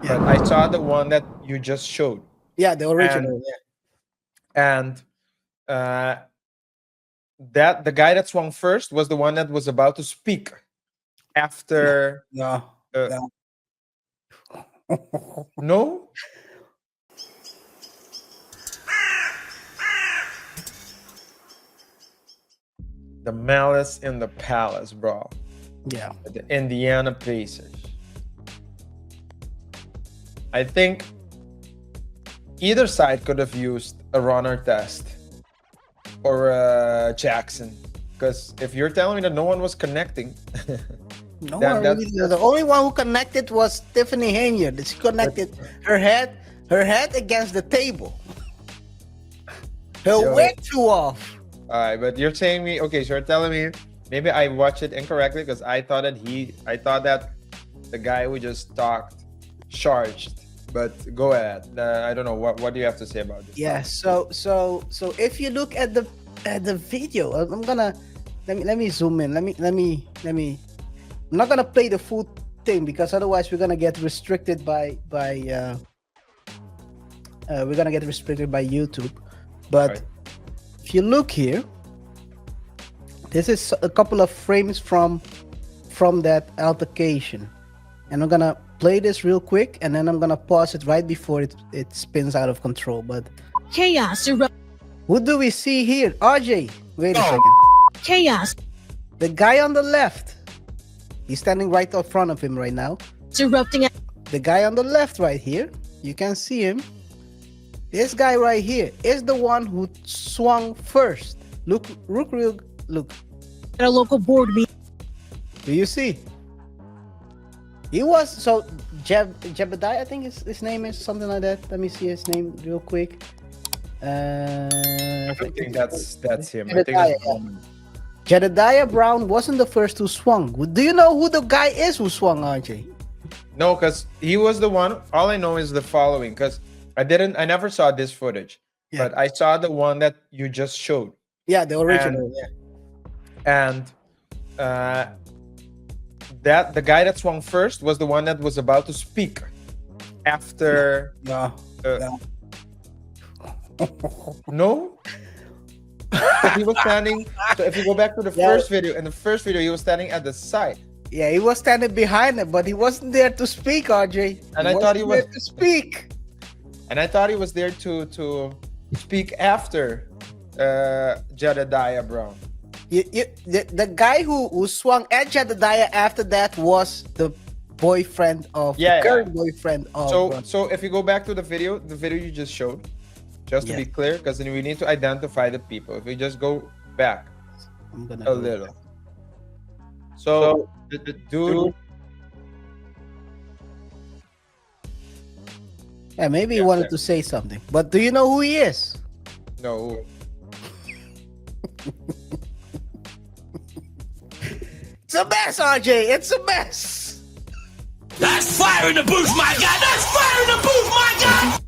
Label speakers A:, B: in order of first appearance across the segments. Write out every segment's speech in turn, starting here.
A: but I saw the one that you just showed.
B: Yeah, the
A: And
B: original.
A: and uh, that the guy that swung first was the one that was about to speak
B: Yeah.
A: after.
B: Yeah.
A: Uh,
B: Yeah.
A: no, the Malice in the Palace brawl.
B: Yeah.
A: The Indiana Pacers. I think either side could have used a runner test or Jackson. Because if you're telling me that no one was connecting,
B: No
A: then
B: one really. The only one who connected was Tiffany Henyard. She connected her head against the table. Her
A: Yo.
B: wig flew off.
A: all right. But you're saying me, okay, so you're telling me maybe I watched it incorrectly because I thought that the guy who just talked charged. But go ahead. I don't know what do you have to say about this?
B: Yeah. So if you look at the video, I'm gonna let me zoom in. Let me. I'm not gonna play the full thing because otherwise we're gonna get restricted by YouTube. But
A: Right.
B: if you look here, this is a couple of frames from that altercation, and I'm gonna play this real quick, and then I'm gonna pause it right before it spins out of control. But
C: Chaos
B: who do we see here? RJ, wait a second.
C: chaos
B: The guy on the left, he's standing right in front of him right now.
C: is erupting.
B: The guy on the left right here, you can see him. This guy right here is the one who swung first. Look, look.
C: At a local board meeting.
B: Do you see? He was so Jebediah, I think his name is something like that. Let me see his name real quick.
A: I think that's him. I think
B: Jedediah,
A: that's the woman.
B: Jedediah Brown wasn't the first who swung. Do you know who the guy is who swung, RJ?
A: No, because he was the one. All I know is the following. Because I never saw this footage,
B: Yeah.
A: but I saw the one that you just showed.
B: Yeah, the original.
A: And that the guy that swung first was the one that was about to speak after.
B: Yeah.
A: No. But he was standing. So if you go back to the first video, in the first video, he was standing at the side.
B: Yeah, he was standing behind him, but he wasn't there to speak, RJ.
A: And I thought he was
B: there to speak.
A: And I thought he was there to speak after Jedediah Brown.
B: The guy who swung at Jedediah after that was the boyfriend of the current boyfriend of.
A: So if you go back to the video you just showed, just to be clear, because then we need to identify the people. If we just go back a little. So the dude.
B: Yeah, maybe he wanted to say something. But do you know who he is?
A: No.
B: It's a mess, RJ. It's a mess.
D: That's fire in the booth, my guy. That's fire in the booth, my guy.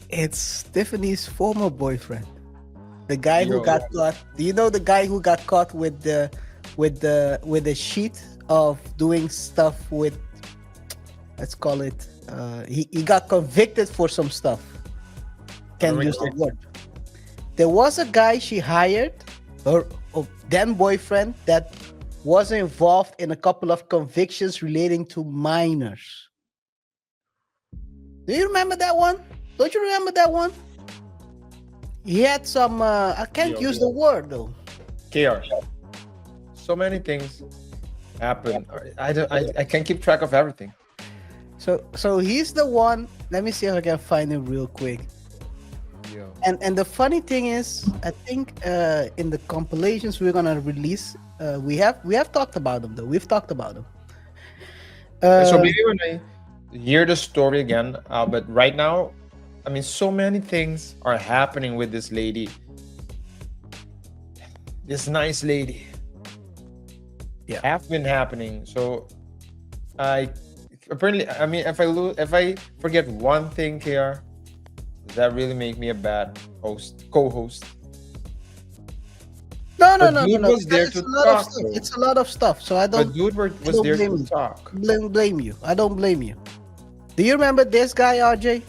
B: It's Tiffany's former boyfriend. The guy who got caught. Do you know the guy who got caught with the sheet of doing stuff with, let's call it, he got convicted for some stuff. Can't use the word. There was a guy she hired, her then boyfriend, that was involved in a couple of convictions relating to minors. Do you remember that one? Don't you remember that one? He had some, I can't use the word though.
A: KaiR. So many things happen. I can't keep track of everything.
B: So he's the one. Let me see if I can find him real quick.
A: Yo.
B: And the funny thing is, I think in the compilations we're gonna release, we have talked about them though. We've talked about them.
A: So maybe when I hear the story again, but right now, I mean, so many things are happening with this lady. This nice lady.
B: Yeah.
A: Have been happening. So apparently, I mean, if I forget one thing, KaiR, does that really make me a bad co-host?
B: No.
A: Was there to talk,
B: it's a lot of stuff. So I don't.
A: But dude was there to talk.
B: Blame you. I don't blame you. Do you remember this guy, RJ?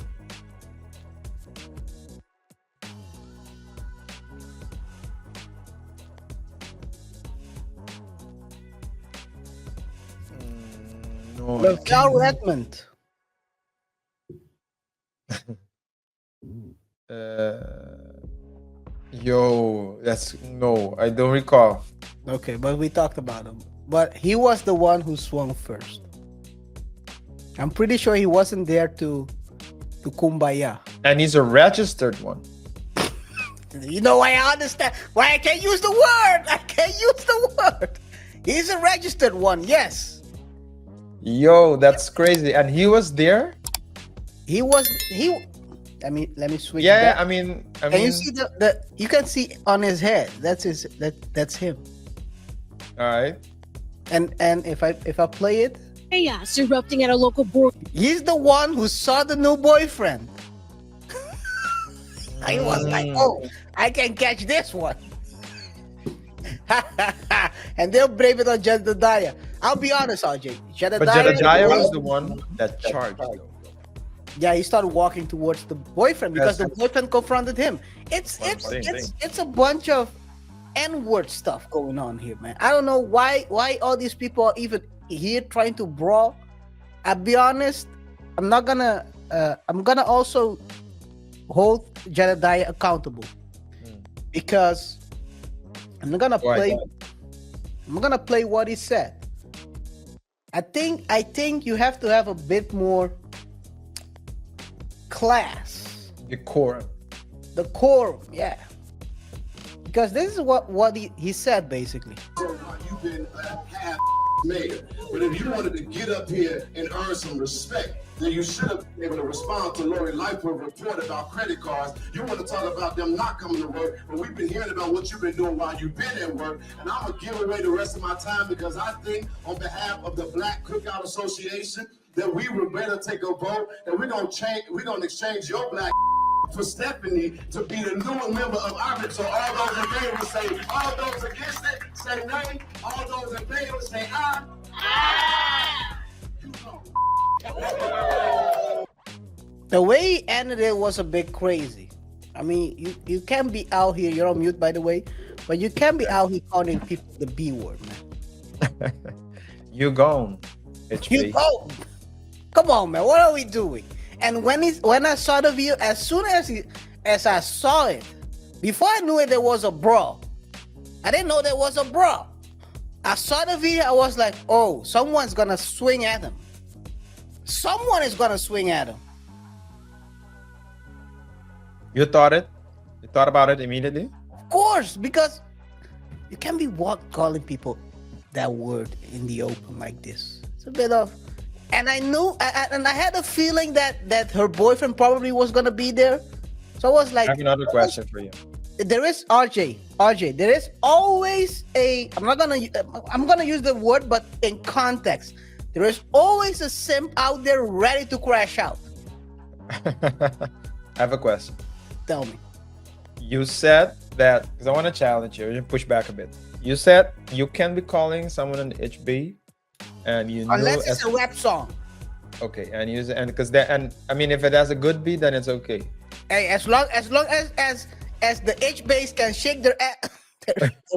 A: No, I
B: Lavelle
A: can't.
B: Redmond.
A: Yo, that's no, I don't recall.
B: Okay, but we talked about him. But he was the one who swung first. I'm pretty sure he wasn't there to kumbaya.
A: And he's a registered one.
B: You know why I understand why I can't use the word. I can't use the word. He's a registered one, yes.
A: Yo, that's crazy. And he was there?
B: Let me switch.
A: Yeah,
B: back.
A: I mean,
B: Can you see the you can see on his head. That's him.
A: all right.
B: And if I play it,
C: Chaos erupting at a local board.
B: he's the one who saw the new boyfriend. I was like, oh, I can catch this one. And they'll blame it on Jedediah. I'll be honest, RJ.
A: But Jedediah was the one that charged.
B: Yeah, he started walking towards the boyfriend because
A: Yes.
B: the boyfriend confronted him. It's a bunch of N-word stuff going on here, man. I don't know why all these people are even here trying to brawl. I'll be honest, I'm gonna also hold Jedediah accountable because I'm gonna play what he said. I think you have to have a bit more class.
A: Decorum.
B: Yeah. Because this is what he said basically.
E: You've been half mayor, but if you wanted to get up here and earn some respect, then you should have been able to respond to Lori Lightfoot's report about credit cards. You want to talk about them not coming to work, but we've been hearing about what you've been doing while you've been at work, and I'm gonna give away the rest of my time because I think on behalf of the Black Cookout Association that we would better take a vote and we're gonna exchange your black for Stephanie to be the new member of Orbit. So all those in favor say, all those against it say nay, all those in favor say aye. You know.
B: The way he ended it was a bit crazy. I mean, you can't be out here. You're on mute, by the way, but you can't be out here calling people the B word, man.
A: You gone.
B: You go. Come on, man. What are we doing? And when I saw the video, as soon as I saw it, before I knew it, there was a brawl. I didn't know there was a brawl. I saw the video. I was like, oh, someone's gonna swing at him. Someone is gonna swing at him.
A: You thought it? You thought about it immediately?
B: Of course, because you can't be calling people that word in the open like this. It's a bit of, and I knew, and I had a feeling that her boyfriend probably was gonna be there. So I was like,
A: I have another question for you.
B: there is RJ, there is always I'm gonna use the word, but in context, there is always a simp out there ready to crash out.
A: I have a question.
B: Tell me.
A: You said that, because I want to challenge you and push back a bit. You said you can be calling someone an HB, and you know,
B: Unless it's a rap song.
A: Okay, and use and because that, and I mean, if it has a good beat, then it's okay.
B: Hey, as long as the H base can shake their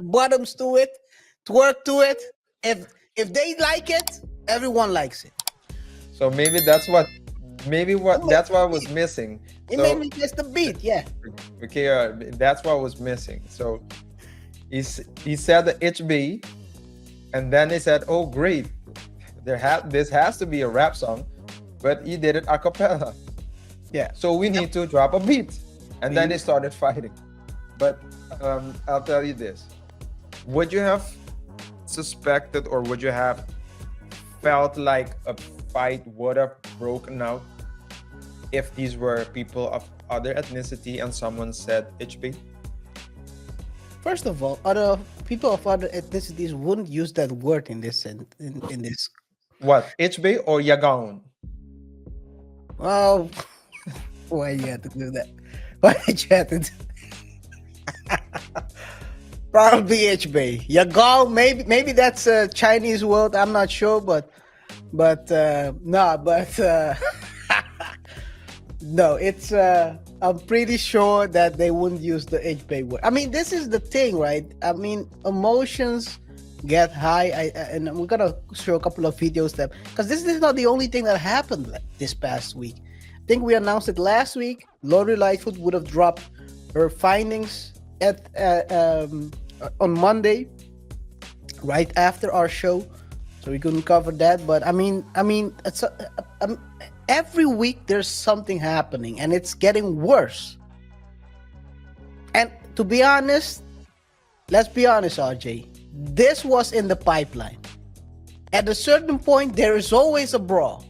B: bottoms to it, twerk to it. If they like it, everyone likes it.
A: So maybe that's what was missing.
B: It
A: So-
B: made me miss the beat, yeah.
A: Okay, that's what was missing. So he said the HB, and then he said, "Oh, great, this has to be a rap song," but he did it a cappella.
B: Yeah.
A: So we need to drop a beat, and then they started fighting. But I'll tell you this: would you have suspected, or would you have felt like a fight would have broken out if these were people of other ethnicity and someone said HB?
B: First of all, other people of other ethnicities wouldn't use that word in this.
A: What, HB or Yagon?
B: Well, why you had to do that? Why did you have to do Probably HB. Yagon, maybe that's a Chinese word. I'm not sure, but No, it's I'm pretty sure that they wouldn't use the HB word. I mean, this is the thing, right? I mean, emotions get high. And we're gonna show a couple of videos that, because this is not the only thing that happened this past week. I think we announced it last week. Lori Lightfoot would have dropped her findings on Monday, right after our show, so we couldn't cover that. But I mean, it's every week there's something happening, and it's getting worse. And to be honest, let's be honest, RJ, this was in the pipeline. At a certain point, there is always a brawl.